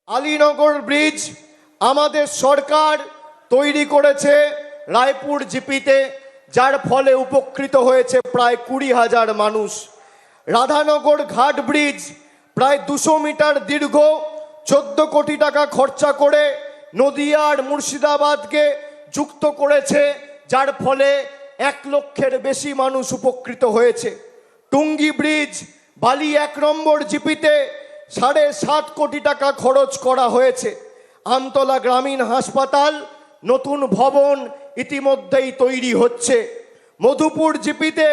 Alinagar bridge আমাদের সরকার তৈরি করেছে রায়পুর জিপিতে, যার ফলে উপকৃত হয়েছে প্রায় 20,000 মানুষ। রাধানগর ঘাট ব্রিজ প্রায় 200 মিটার দীর্ঘ, 14 কোটি টাকা খরচা করে নদিয়া আর মুর্শিদাবাদকে যুক্ত করেছে, যার ফলে 1 লক্ষের বেশি মানুষ উপকৃত হয়েছে। টুঙ্গি ব্রিজ বালি 1 নম্বর জিপিতে 7.5 কোটি টাকা খরচ করা হয়েছে। আমতলা গ্রামীণ হাসপাতাল নতুন ভবন ইতিমধ্যেই তৈরি হচ্ছে। মধুপুর জিপিতে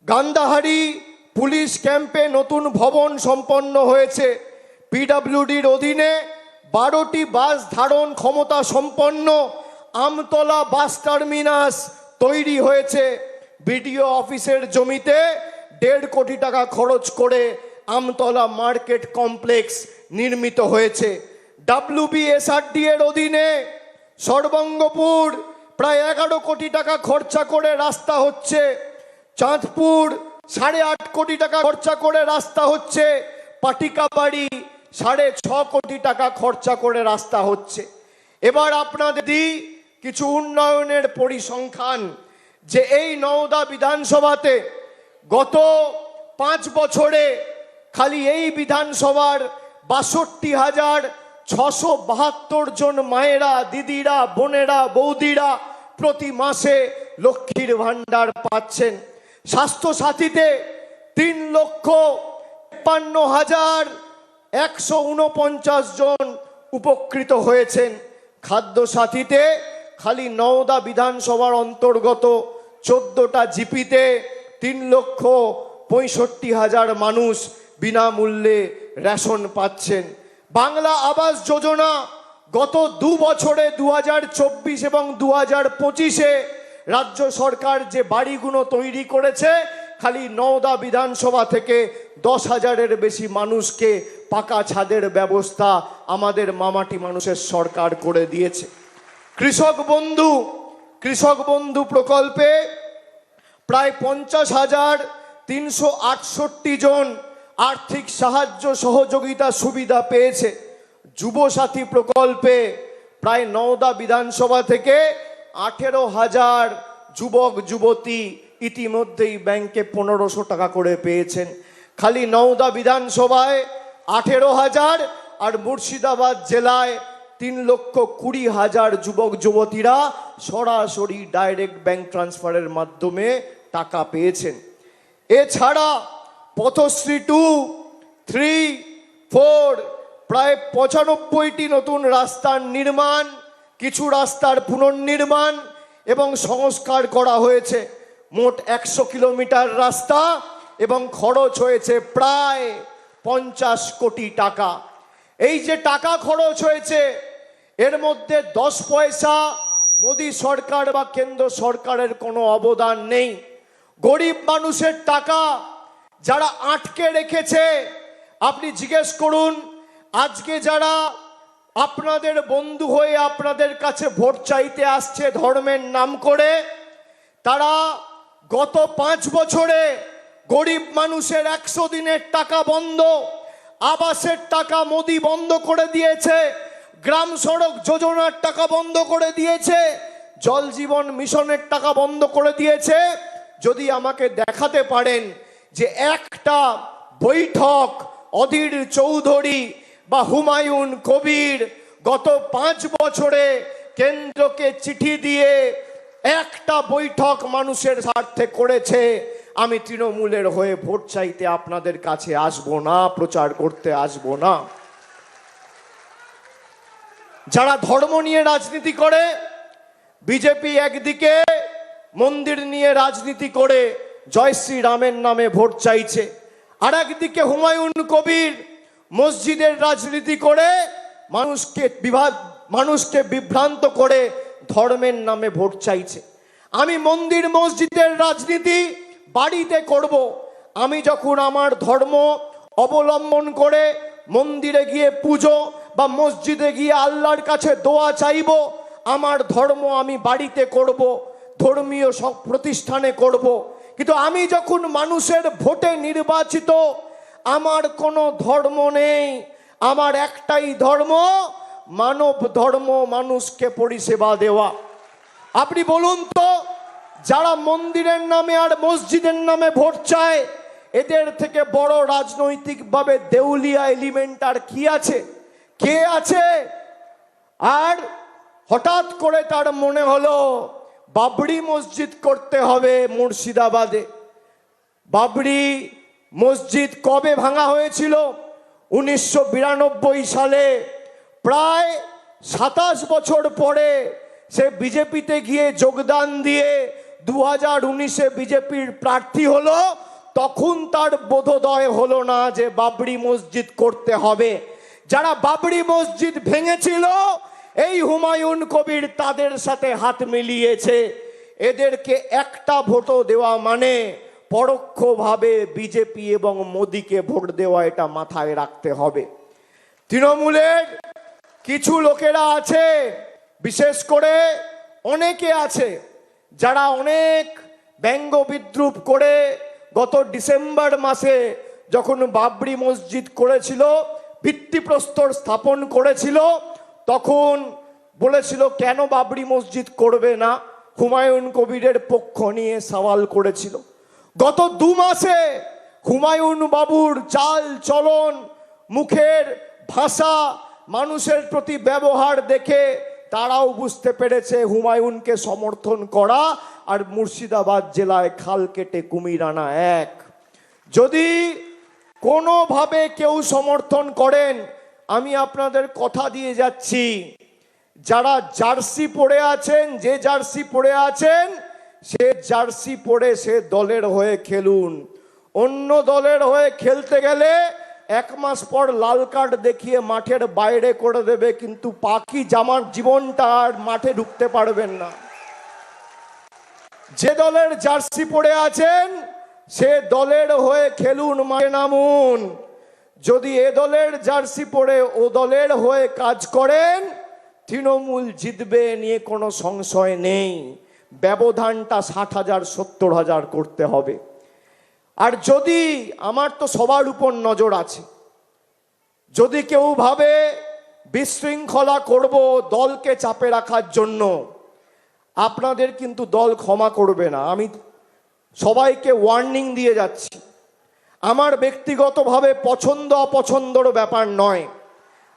গান্ধাহারি পুলিশ ক্যাম্পে নতুন ভবন সম্পন্ন হয়েছে। পিডব্লিউডির অধীনে 12টি বাস ধারণ ক্ষমতা সম্পন্ন আমতলা বাস টার্মিনাস তৈরি হয়েছে। বিডিও অফিসের জমিতে 1.5 কোটি টাকা খরচ করে আমতলা মার্কেট কমপ্লেক্স নির্মিত হয়েছে। WBSRD এর অধীনে সর্বঙ্গপুর প্রায় 11 কোটি টাকা খরচা করে রাস্তা হচ্ছে। চাঁদপুর 8.5 কোটি টাকা খরচা করে রাস্তা হচ্ছে। পাটিকাবাড়ি 6.5 কোটি টাকা খরচা করে রাস্তা হচ্ছে। এবার আপনাদের দিই কিছু উন্নয়নের পরিসংখ্যান, যে এই নওদা বিধানসভাতে গত 5 বছরে খালি এই বিধানসভার 62,672 জন মায়েরা, দিদিরা, বোনেরা, বৌদিরা প্রতি মাসে লক্ষ্মীর ভান্ডার পাচ্ছেন। স্বাস্থ্য সাথীতে 3,53,149 জন উপকৃত হয়েছেন। খাদ্য সাথীতে খালি নওদা বিধানসভার অন্তর্গত 14টা জিপিতে 3,65,000 মানুষ বিনামূল্যে রেশন পাচ্ছেন। বাংলা আবাস যোজনা গত 2 বছরে 2024 এবং 2025-এ রাজ্য সরকার যে বাড়িগুলো তৈরি করেছে, খালি নওদা বিধানসভা থেকে 10,000-এর বেশি মানুষকে পাকা ছাদের ব্যবস্থা আমাদের মামাটি মানুষের সরকার করে দিয়েছে। কৃষক বন্ধু প্রকল্পে প্রায় 50,368 জন আর্থিক সাহায্য সহযোগিতা সুবিধা পেয়েছে। যুবসাথী প্রকল্পে প্রায় নওদা বিধানসভা থেকে 18,000 যুবক যুবতী ইতিমধ্যেই ব্যাংকে 1500 টাকা করে পেয়েছেন। খালি নওদা বিধানসভায় 18,000 আর মুর্শিদাবাদ জেলায় 3,20,000 যুবক যুবতীরা সরাসরি ডাইরেক্ট ব্যাংক ট্রান্সফারের মাধ্যমে টাকা পেয়েছেন। এছাড়া পথশ্রী 2, 3, 4 প্রায় 95টি নতুন রাস্তার নির্মাণ, কিছু রাস্তার পুনর্নির্মাণ এবং সংস্কার করা হয়েছে। মোট 100 কিলোমিটার রাস্তা এবং খরচ হয়েছে প্রায় 50 কোটি টাকা। এই যে টাকা খরচ হয়েছে, এর মধ্যে 10 পয়সা মোদী সরকার বা কেন্দ্র সরকারের কোনো অবদান নেই। গরিব মানুষের টাকা যারা আটকে রেখেছে, আপনি জিজ্ঞেস করুন, আজকে যারা আপনাদের বন্ধু হয়ে আপনাদের কাছে ভোট চাইতে আসছে ধর্মের নাম করে, তারা গত 5 বছরে গরিব মানুষের 100 দিনের টাকা বন্ধ, আবাসের টাকা মোদি বন্ধ করে দিয়েছে, গ্রাম সড়ক যোজনার টাকা বন্ধ করে দিয়েছে, জল জীবন মিশনের টাকা বন্ধ করে দিয়েছে। যদি আমাকে দেখাতে পারেন যে একটা বৈঠক অধীর চৌধুরী বা হুমায়ুন কবির গত 5 বছরে কেন্দ্রকে চিঠি দিয়ে একটা বৈঠক মানুষের স্বার্থে করেছে, আমি তৃণমূলের হয়ে ভোট চাইতে আপনাদের কাছে আসবো না, প্রচার করতে আসবো না। যারা ধর্ম নিয়ে রাজনীতি করে, বিজেপি একদিকে মন্দির নিয়ে রাজনীতি করে জয় শ্রী রামের নামে ভোট চাইছে, আর একদিকে হুমায়ুন কবির মসজিদের রাজনীতি করে মানুষকে বিভ্রান্ত করে ধর্মের নামে ভোট চাইছে। আমি মন্দির মসজিদের রাজনীতি বাড়িতে করব। আমি যখন আমার ধর্ম অবলম্বন করে মন্দিরে গিয়ে পুজো বা মসজিদে গিয়ে আল্লাহর কাছে দোয়া চাইব, আমার ধর্ম আমি বাড়িতে করব, ধর্মীয় সব প্রতিষ্ঠানে করব। কিন্তু আমি যখন মানুষের ভোটে নির্বাচিত, আমার কোনো ধর্ম নেই, আমার একটাই ধর্ম, মানব ধর্ম, মানুষকে পরিষেবা দেওয়া। আপনি বলুন তো, যারা মন্দিরের নামে আর মসজিদের নামে ভোট চায়, এদের থেকে বড় রাজনৈতিকভাবে দেউলিয়া এলিমেন্ট আর কি আছে? কে আছে? আর হঠাৎ করে তার মনে হলো বাবরি মসজিদ করতে হবে মুর্শিদাবাদে। বাবরি মসজিদ কবে ভাঙা হয়েছিল? 1992 সালে। প্রায় 27 বছর পরে সে বিজেপিতে গিয়ে যোগদান দিয়ে 2019-এ বিজেপির প্রার্থী হলো। তখন তার বোধোদয় হলো না যে বাবরি মসজিদ করতে হবে। যারা বাবরি মসজিদ ভেঙেছিল, এই হুমায়ুন কবির তাদের সাথে হাত মিলিয়েছে। এদেরকে একটা ভোটও দেওয়া মানে পরোক্ষভাবে বিজেপি এবং মোদিকে ভোট দেওয়া, এটা মাথায় রাখতে হবে। তৃণমূলের কিছু লোকেরা আছে, বিশেষ করে অনেকে আছে, যারা অনেক ব্যঙ্গ বিদ্রুপ করে গত ডিসেম্বর মাসে যখন বাবরি মসজিদ করেছিল, ভিত্তিপ্রস্তর স্থাপন করেছিল, তখন বলেছিল কেন বাবরি মসজিদ করবে না, হুমায়ুন কবিরের পক্ষ নিয়ে সওয়াল করেছিল। গত 2 মাসে হুমায়ুন বাবুর চাল চলন, মুখের ভাষা, মানুষের প্রতি ব্যবহার দেখে তারাও বুঝতে পেরেছে হুমায়ুনকে সমর্থন করা আর মুর্শিদাবাদ জেলায় খাল কেটে কুমির আনা এক। যদি কোনোভাবে কেউ সমর্থন করেন, আমি আপনাদের কথা দিয়ে যাচ্ছি, যারা জার্সি পরে আছেন, যে জার্সি পরে আছেন, সে জার্সি পরে সে দলের হয়ে খেলুন। অন্য দলের হয়ে খেলতে গেলে 1 মাস পর লাল কার্ড দেখিয়ে মাঠের বাইরে করে দেবে, কিন্তু বাকি জামার জীবনটা আর মাঠে ঢুকতে পারবেন না। যে দলের জার্সি পরে আছেন সে দলের হয়ে খেলুন, মাঠে নামুন। যদি এ দলের জার্সি পরে ও দলের হয়ে কাজ করেন, তৃণমূল জিতবে নিয়ে কোনো সংশয় নেই। ব্যবধানটা 60,000 70,000 করতে হবে। আর যদি, আমার তো সবার উপর নজর আছে, যদি কেউ ভাবে বিশৃঙ্খলা করব দলকে চাপে রাখার জন্য, আপনাদের কিন্তু দল ক্ষমা করবে না। আমি সবাইকে ওয়ার্নিং দিয়ে যাচ্ছি। আমার ব্যক্তিগতভাবে পছন্দ অপছন্দর ব্যাপার নয়।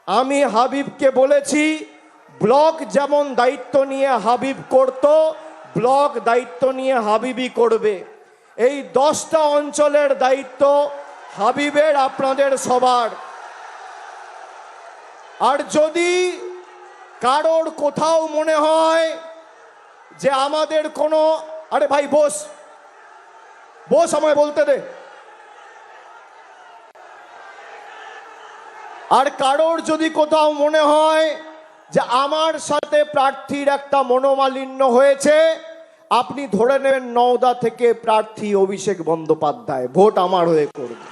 আমি হাবিবকে বলেছি, ব্লক যেমন দায়িত্ব নিয়ে হাবিব করত, ব্লক দায়িত্ব নিয়ে হাবিবই করবে। এই 10টা অঞ্চলের দায়িত্ব হাবিবের, আপনাদের সবার। আর যদি কারোর কোথাও মনে হয় যে আমাদের কোনো, আরে ভাই বস বস, আমায় বলতে দে। আর কারোর যদি কোথাও মনে হয় যে আমার সাথে প্রার্থীর একটা মনোমালিন্য হয়েছে, আপনি ধরে নেবেন নওদা থেকে প্রার্থী অভিষেক বন্দ্যোপাধ্যায় ভোট আমার হয়ে করবে।